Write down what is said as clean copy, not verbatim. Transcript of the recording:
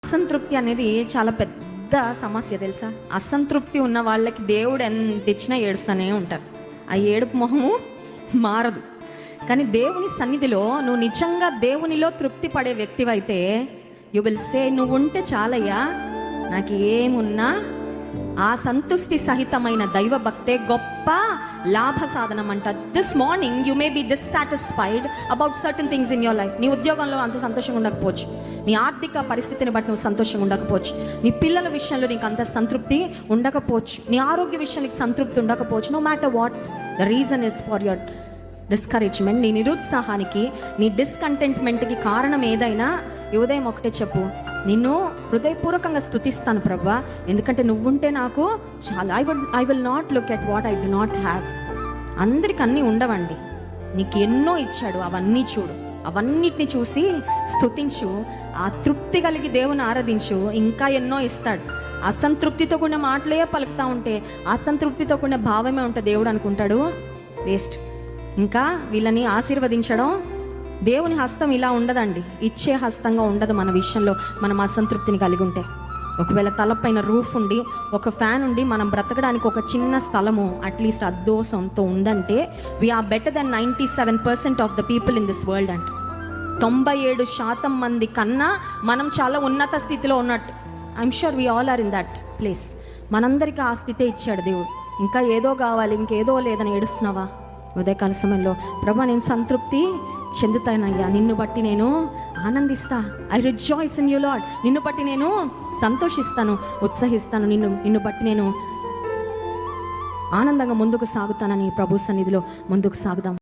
అసంతృప్తి అనేది చాలా పెద్ద సమస్య తెలుసా. అసంతృప్తి ఉన్న వాళ్ళకి దేవుడు ఎంత ఇచ్చినా ఏడుస్తూనే ఉంటారు. ఆ ఏడుపు మొహము మారదు. కానీ దేవుని సన్నిధిలో నువ్వు నిజంగా దేవునిలో తృప్తి పడే వ్యక్తివైతే యు విల్ సే, నువ్వు ఉంటే చాలయ్యా, నాకు ఏమున్నా ఆ సంతుష్టి సహితమైన దైవ భక్తే గొప్ప లాభ సాధనం అంట. This morning you may be dissatisfied about certain things in your life. నీ ఉద్యోగంలో అంత సంతోషంగా ఉండకపోవచ్చు, నీ ఆర్థిక పరిస్థితిని బట్టి నువ్వు సంతోషంగా ఉండకపోవచ్చు, నీ పిల్లల విషయంలో నీకు అంత సంతృప్తి ఉండకపోవచ్చు, నీ ఆరోగ్య విషయంలో నీకు సంతృప్తి ఉండకపోవచ్చు. No matter what the reason is for your discouragement, నీ నిరుత్సాహానికి, నీ డిస్కంటెంట్మెంట్కి కారణం ఏదైనా ఈ ఉదయం ఒకటే చెప్పు, నిన్ను హృదయపూర్వకంగా స్తుతిస్తాను ప్రభువా, ఎందుకంటే నువ్వుంటే నాకు చాలా. I will not look at what I do not have. అందరికి అన్నీ ఉండవండి, నీకు ఎన్నో ఇచ్చాడు, అవన్నీ చూడు, అవన్నిటిని చూసి స్తుతించు, ఆ తృప్తి కలిగి దేవుని ఆరాధించు, ఇంకా ఎన్నో ఇస్తాడు. అసంతృప్తితో కూడిన మాటలే పలుకుతూ ఉంటే, అసంతృప్తితో కూడిన భావమే ఉంటే దేవుడు అనుకుంటాడు వేస్ట్. ఇంకా వీళ్ళని ఆశీర్వదించడం, దేవుని హస్తం ఇలా ఉండదండి, ఇచ్చే హస్తంగా ఉండదు మన విషయంలో. మనం అసంతృప్తిని కలిగి ఉంటే, ఒకవేళ తలపైన రూఫ్ ఉండి ఒక ఫ్యాన్ ఉండి మనం బ్రతకడానికి ఒక చిన్న స్థలము అట్లీస్ట్ అద్దోసంతో ఉందంటే we are better than 97% of the people in this world అంట. 97% మంది కన్నా మనం చాలా ఉన్నత స్థితిలో ఉన్నట్టు. I'm sure we all are in that place. మనందరికీ ఆ స్థితే ఇచ్చాడు దేవుడు. ఇంకా ఏదో కావాలి, ఇంకేదో లేదని ఏడుస్తున్నావా? ఉదయకాల సమయంలో ప్రభా నేను సంతృప్తి చెందుతానయ్యా, నిన్ను బట్టి నేను ఆనందిస్తా. I rejoice in you lord. నిన్ను బట్టి నేను సంతోషిస్తాను, ఉత్సహిస్తాను, నిన్ను బట్టి నేను ఆనందంగా ముందుకు సాగుతానని ప్రభు సన్నిధిలో ముందుకు సాగుదాం.